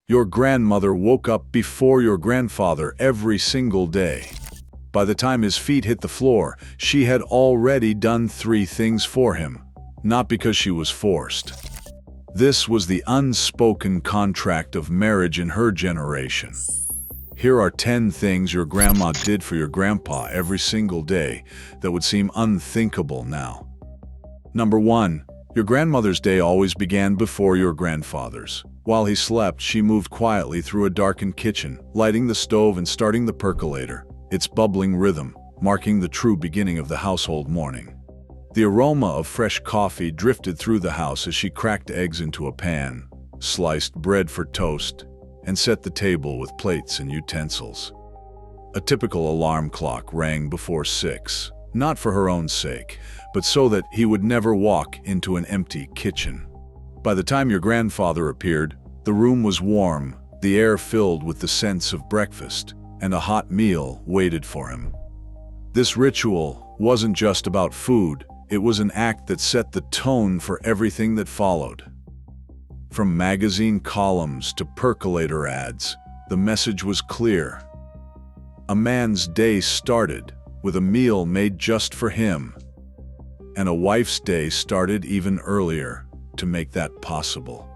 Your grandmother woke up before your grandfather every single day. By the time his feet hit the floor, she had already done 3 things for him, not because she was forced. This was the unspoken contract of marriage in her generation. Here are 10 things your grandma did for your grandpa every single day that would seem unthinkable now. Number 1. Your grandmother's day always began before your grandfather's. While he slept, she moved quietly through a darkened kitchen, lighting the stove and starting the percolator, its bubbling rhythm marking the true beginning of the household morning. The aroma of fresh coffee drifted through the house as she cracked eggs into a pan, sliced bread for toast, and set the table with plates and utensils. A typical alarm clock rang before 6, not for her own sake, but so that he would never walk into an empty kitchen. By the time your grandfather appeared, the room was warm, the air filled with the sense of breakfast, and a hot meal waited for him. This ritual wasn't just about food, it was an act that set the tone for everything that followed. From magazine columns to percolator ads, the message was clear. A man's day started with a meal made just for him, and a wife's day started even earlier to make that possible.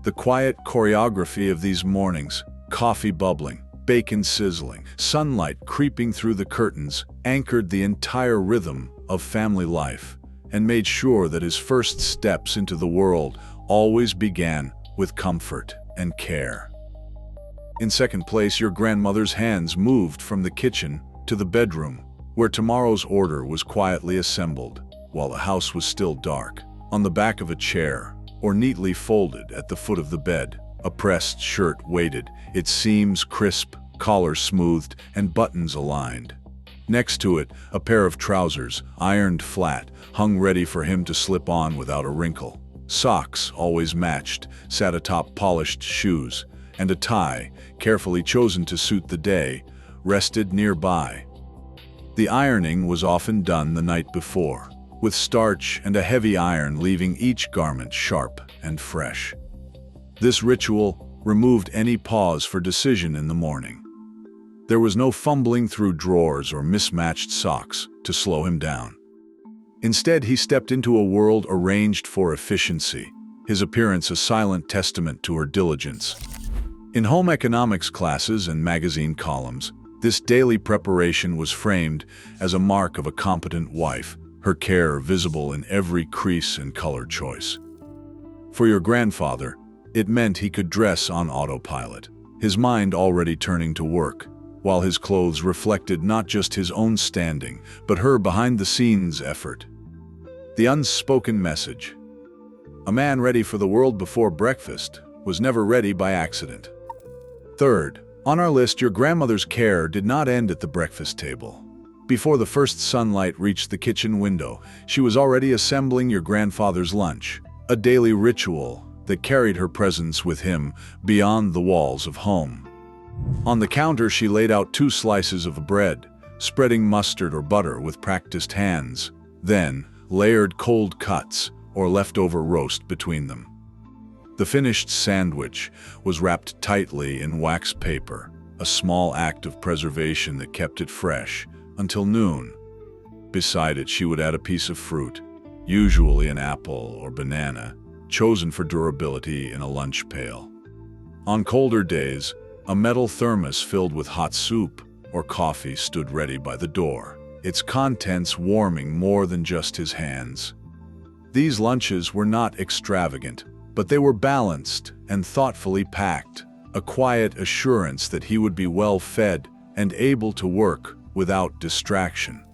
The quiet choreography of these mornings, coffee bubbling, bacon sizzling, sunlight creeping through the curtains, anchored the entire rhythm of family life and made sure that his first steps into the world always began with comfort and care. In second place, your grandmother's hands moved from the kitchen to the bedroom, where tomorrow's order was quietly assembled, while the house was still dark. On the back of a chair, or neatly folded at the foot of the bed, a pressed shirt waited, its seams crisp, collar smoothed, and buttons aligned. Next to it, a pair of trousers, ironed flat, hung ready for him to slip on without a wrinkle. Socks, always matched, sat atop polished shoes, and a tie, carefully chosen to suit the day, rested nearby. The ironing was often done the night before, with starch and a heavy iron leaving each garment sharp and fresh. This ritual removed any pause for decision in the morning. There was no fumbling through drawers or mismatched socks to slow him down. Instead, he stepped into a world arranged for efficiency, his appearance a silent testament to her diligence. In home economics classes and magazine columns, this daily preparation was framed as a mark of a competent wife, her care visible in every crease and color choice. For your grandfather, it meant he could dress on autopilot, his mind already turning to work, while his clothes reflected not just his own standing, but her behind-the-scenes effort. The unspoken message: a man ready for the world before breakfast was never ready by accident. Third, on our list, your grandmother's care did not end at the breakfast table. Before the first sunlight reached the kitchen window, she was already assembling your grandfather's lunch, a daily ritual that carried her presence with him beyond the walls of home. On the counter, she laid out 2 slices of bread, spreading mustard or butter with practiced hands, then layered cold cuts or leftover roast between them. The finished sandwich was wrapped tightly in wax paper, a small act of preservation that kept it fresh until noon. Beside it, she would add a piece of fruit, usually an apple or banana, chosen for durability in a lunch pail. On colder days, a metal thermos filled with hot soup or coffee stood ready by the door, its contents warming more than just his hands. These lunches were not extravagant, but they were balanced and thoughtfully packed, a quiet assurance that he would be well fed and able to work without distraction.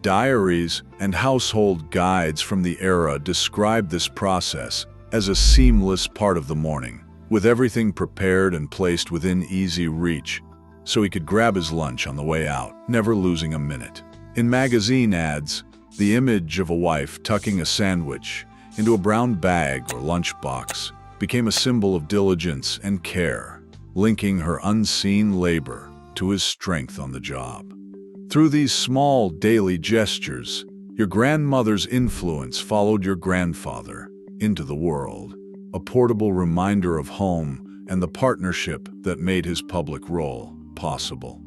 Diaries and household guides from the era describe this process as a seamless part of the morning, with everything prepared and placed within easy reach, so he could grab his lunch on the way out, never losing a minute. In magazine ads, the image of a wife tucking a sandwich into a brown bag or lunchbox became a symbol of diligence and care, linking her unseen labor to his strength on the job. Through these small daily gestures, your grandmother's influence followed your grandfather into the world, a portable reminder of home and the partnership that made his public role possible.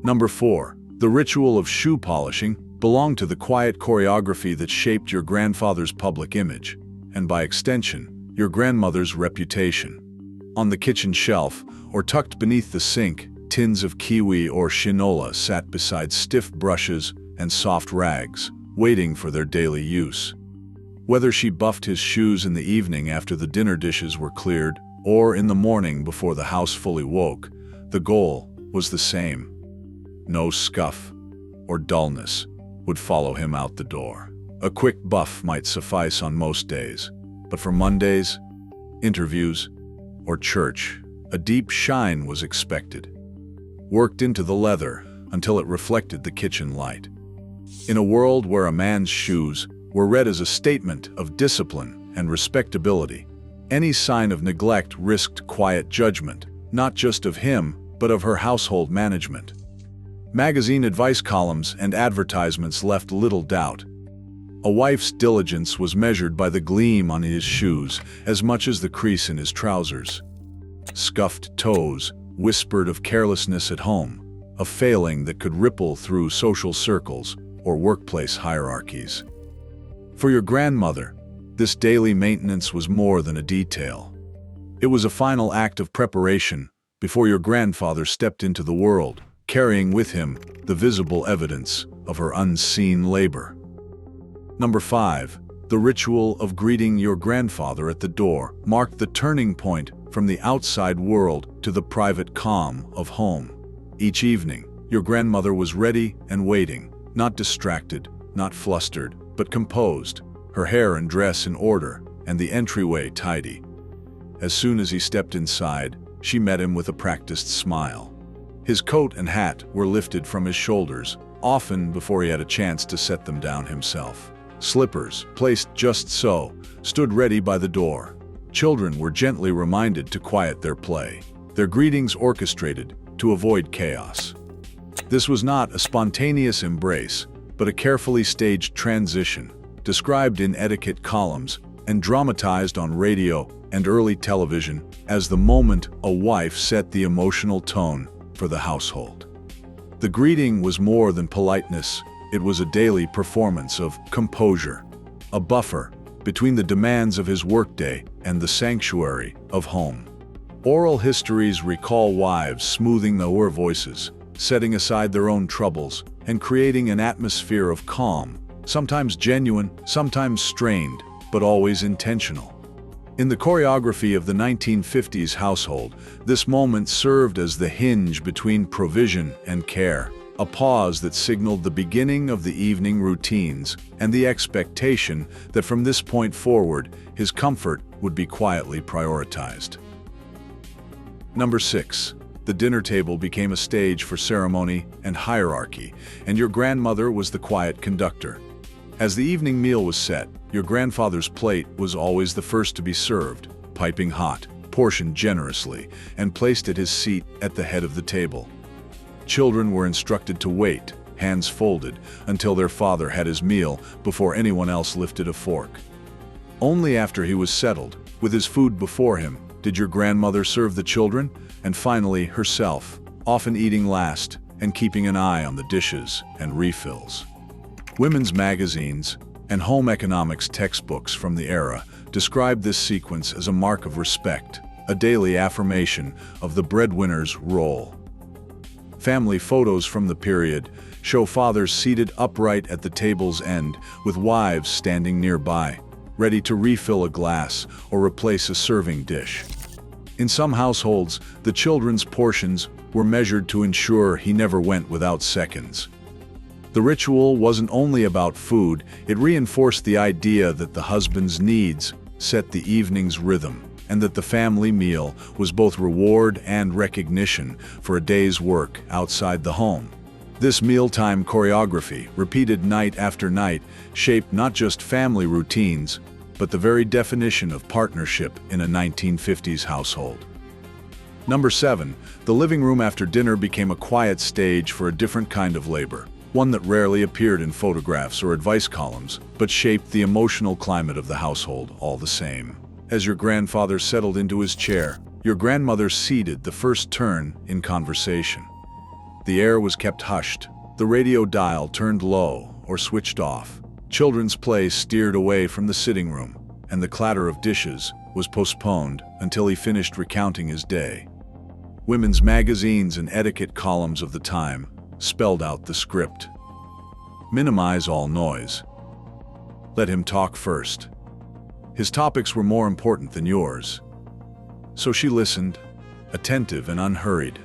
Number 4. The ritual of shoe polishing belonged to the quiet choreography that shaped your grandfather's public image, and by extension, your grandmother's reputation. On the kitchen shelf, or tucked beneath the sink, tins of kiwi or shinola sat beside stiff brushes and soft rags, waiting for their daily use. Whether she buffed his shoes in the evening after the dinner dishes were cleared, or in the morning before the house fully woke, the goal was the same. No scuff or dullness would follow him out the door. A quick buff might suffice on most days, but for Mondays, interviews, or church, a deep shine was expected, worked into the leather until it reflected the kitchen light. In a world where a man's shoes were read as a statement of discipline and respectability, any sign of neglect risked quiet judgment, not just of him, but of her household management. Magazine advice columns and advertisements left little doubt. A wife's diligence was measured by the gleam on his shoes as much as the crease in his trousers. Scuffed toes whispered of carelessness at home, a failing that could ripple through social circles or workplace hierarchies. For your grandmother, this daily maintenance was more than a detail. It was a final act of preparation before your grandfather stepped into the world, carrying with him the visible evidence of her unseen labor. Number 5. The ritual of greeting your grandfather at the door marked the turning point from the outside world to the private calm of home. Each evening, your grandmother was ready and waiting, not distracted, not flustered, but composed, her hair and dress in order, and the entryway tidy. As soon as he stepped inside, she met him with a practiced smile. His coat and hat were lifted from his shoulders, often before he had a chance to set them down himself. Slippers, placed just so, stood ready by the door. Children were gently reminded to quiet their play, their greetings orchestrated to avoid chaos. This was not a spontaneous embrace, but a carefully staged transition, described in etiquette columns and dramatized on radio and early television as the moment a wife set the emotional tone for the household. The greeting was more than politeness. It was a daily performance of composure, a buffer between the demands of his workday and the sanctuary of home. Oral histories recall wives smoothing their voices, setting aside their own troubles, and creating an atmosphere of calm, sometimes genuine, sometimes strained, but always intentional. In the choreography of the 1950s household, this moment served as the hinge between provision and care, a pause that signaled the beginning of the evening routines and the expectation that from this point forward, his comfort would be quietly prioritized. Number 6. The dinner table became a stage for ceremony and hierarchy, and your grandmother was the quiet conductor. As the evening meal was set, your grandfather's plate was always the first to be served, piping hot, portioned generously, and placed at his seat at the head of the table. Children were instructed to wait, hands folded, until their father had his meal before anyone else lifted a fork. Only after he was settled, with his food before him, did your grandmother serve the children, and finally herself, often eating last and keeping an eye on the dishes and refills. Women's magazines and home economics textbooks from the era described this sequence as a mark of respect, a daily affirmation of the breadwinner's role. Family photos from the period show fathers seated upright at the table's end, with wives standing nearby, ready to refill a glass or replace a serving dish. In some households, the children's portions were measured to ensure he never went without seconds. The ritual wasn't only about food, it reinforced the idea that the husband's needs set the evening's rhythm, and that the family meal was both reward and recognition for a day's work outside the home. This mealtime choreography, repeated night after night, shaped not just family routines, but the very definition of partnership in a 1950s household. Number 7. The living room after dinner became a quiet stage for a different kind of labor, one that rarely appeared in photographs or advice columns, but shaped the emotional climate of the household all the same. As your grandfather settled into his chair, Your grandmother ceded the first turn in conversation. The air was kept hushed, the radio dial turned low or switched off. Children's play steered away from the sitting room, and the clatter of dishes was postponed until he finished recounting his day. Women's magazines and etiquette columns of the time spelled out the script. Minimize all noise. Let him talk first. His topics were more important than yours. So she listened, attentive and unhurried,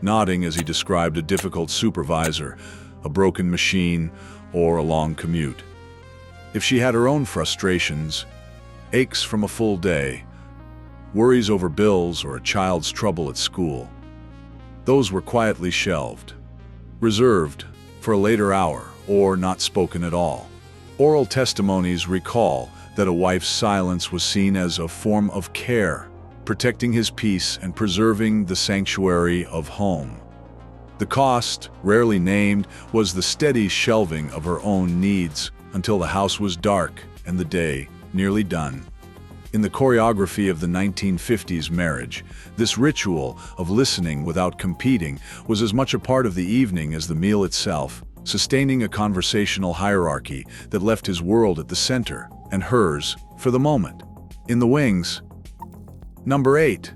nodding as he described a difficult supervisor, a broken machine, or a long commute. If she had her own frustrations, aches from a full day, worries over bills or a child's trouble at school, those were quietly shelved, reserved for a later hour or not spoken at all. Oral testimonies recall that a wife's silence was seen as a form of care, protecting his peace and preserving the sanctuary of home. The cost, rarely named, was the steady shelving of her own needs until the house was dark and the day nearly done. In the choreography of the 1950s marriage, this ritual of listening without competing was as much a part of the evening as the meal itself, sustaining a conversational hierarchy that left his world at the center and hers for the moment. In the wings. Number 8.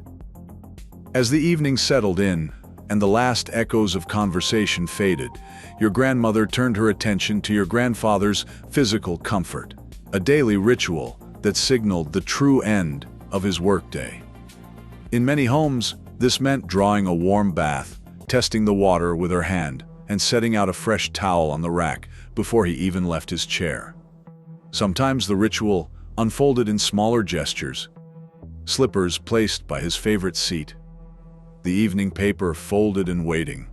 As the evening settled in and the last echoes of conversation faded, your grandmother turned her attention to your grandfather's physical comfort, a daily ritual that signaled the true end of his workday. In many homes, this meant drawing a warm bath, testing the water with her hand, and setting out a fresh towel on the rack before he even left his chair. Sometimes the ritual unfolded in smaller gestures: slippers placed by his favorite seat, the evening paper folded and waiting,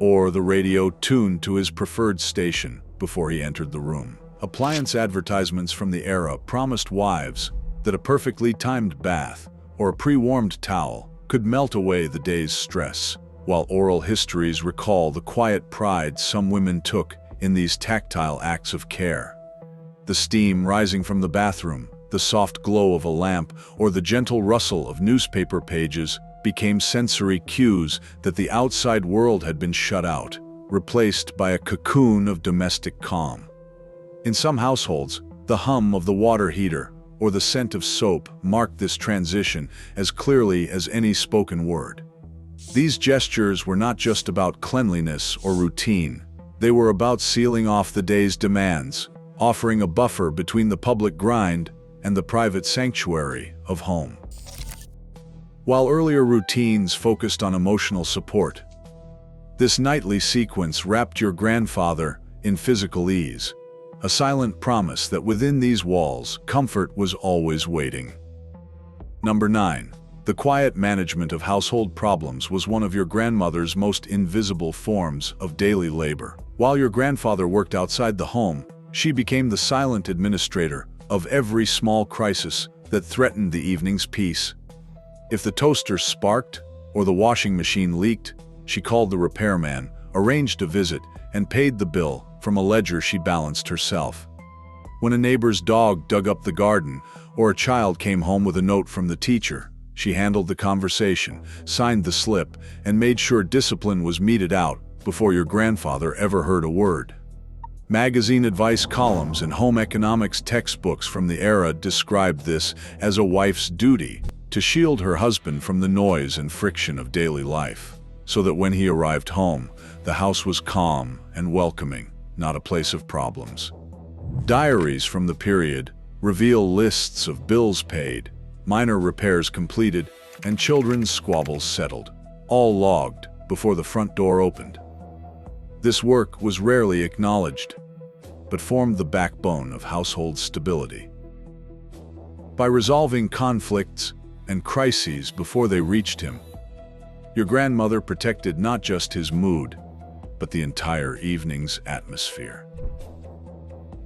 or the radio tuned to his preferred station before he entered the room. Appliance advertisements from the era promised wives that a perfectly timed bath or a pre-warmed towel could melt away the day's stress, while oral histories recall the quiet pride some women took in these tactile acts of care. The steam rising from the bathroom, the soft glow of a lamp, or the gentle rustle of newspaper pages became sensory cues that the outside world had been shut out, replaced by a cocoon of domestic calm. In some households, the hum of the water heater or the scent of soap marked this transition as clearly as any spoken word. These gestures were not just about cleanliness or routine. They were about sealing off the day's demands, offering a buffer between the public grind and the private sanctuary of home. While earlier routines focused on emotional support, this nightly sequence wrapped your grandfather in physical ease, a silent promise that within these walls, comfort was always waiting. Number 9. The quiet management of household problems was one of your grandmother's most invisible forms of daily labor. While your grandfather worked outside the home, she became the silent administrator of every small crisis that threatened the evening's peace. If the toaster sparked or the washing machine leaked, she called the repairman, arranged a visit, and paid the bill from a ledger she balanced herself. When a neighbor's dog dug up the garden or a child came home with a note from the teacher, she handled the conversation, signed the slip, and made sure discipline was meted out before your grandfather ever heard a word. Magazine advice columns and home economics textbooks from the era described this as a wife's duty to shield her husband from the noise and friction of daily life, so that when he arrived home, the house was calm and welcoming, not a place of problems. Diaries from the period reveal lists of bills paid, minor repairs completed, and children's squabbles settled, all logged before the front door opened. This work was rarely acknowledged, but formed the backbone of household stability. By resolving conflicts and crises before they reached him, your grandmother protected not just his mood, but the entire evening's atmosphere.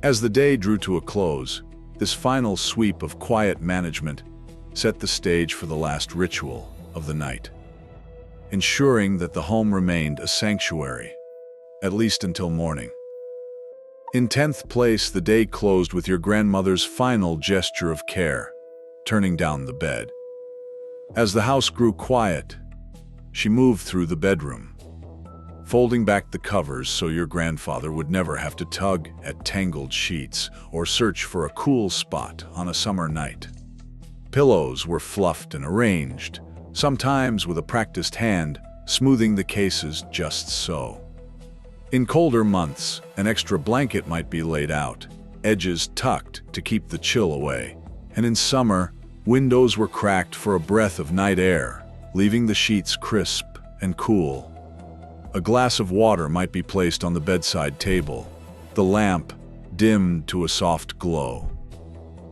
As the day drew to a close, this final sweep of quiet management set the stage for the last ritual of the night, ensuring that the home remained a sanctuary, at least until morning. In 10th place, the day closed with your grandmother's final gesture of care, turning down the bed. As the house grew quiet, she moved through the bedroom, folding back the covers so your grandfather would never have to tug at tangled sheets or search for a cool spot on a summer night. Pillows were fluffed and arranged, sometimes with a practiced hand, smoothing the cases just so. In colder months, an extra blanket might be laid out, edges tucked to keep the chill away. And in summer, windows were cracked for a breath of night air, leaving the sheets crisp and cool. A glass of water might be placed on the bedside table, the lamp dimmed to a soft glow.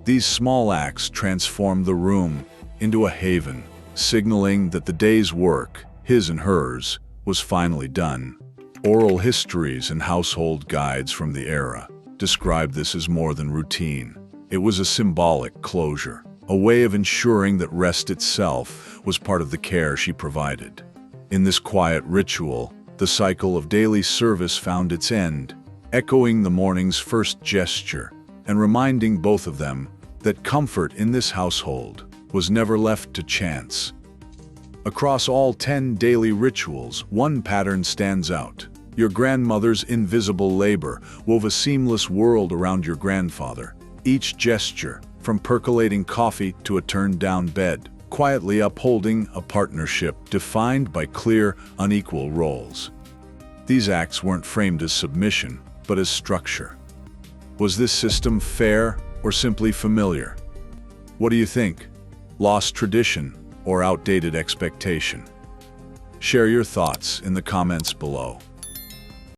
These small acts transformed the room into a haven, signaling that the day's work, his and hers, was finally done. Oral histories and household guides from the era describe this as more than routine. It was a symbolic closure, a way of ensuring that rest itself was part of the care she provided. In this quiet ritual, the cycle of daily service found its end, echoing the morning's first gesture and reminding both of them that comfort in this household was never left to chance. Across all 10 daily rituals, one pattern stands out. Your grandmother's invisible labor wove a seamless world around your grandfather. Each gesture, from percolating coffee to a turned-down bed, quietly upholding a partnership defined by clear, unequal roles. These acts weren't framed as submission, but as structure. Was this system fair or simply familiar? What do you think? Lost tradition or outdated expectation? Share your thoughts in the comments below.